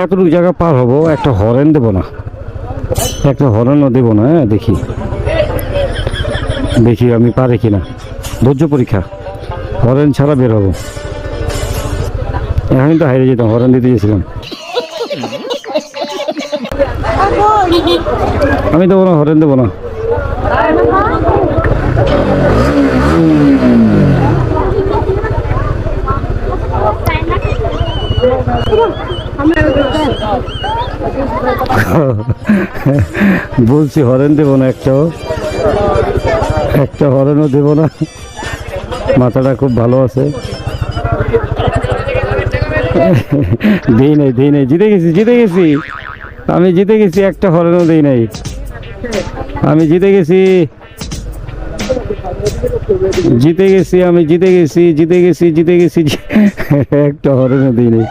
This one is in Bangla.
এতটুকু জায়গা পার হবো, একটা হরেন দেবো না, একটা হরেনও দেবো না। হ্যাঁ, দেখি দেখি আমি পারি কিনা, ধৈর্য পরীক্ষা। হরেন ছাড়া বের হবো। এখন তো হারিয়ে যেতাম, হরেন দিতে গেছিলাম। আমি দেবো না, হরেন দেবো না। বলছি হরেন দেবো না, একটা হরেনও দেবো না। মাথাটা খুব ভালো আছে। দেই নাই, জিতে গেছি, আমি জিতে গেছি, একটা হরেনও দেই নাই। আমি জিতে গেছি, একটা হরেনও দিই নাই।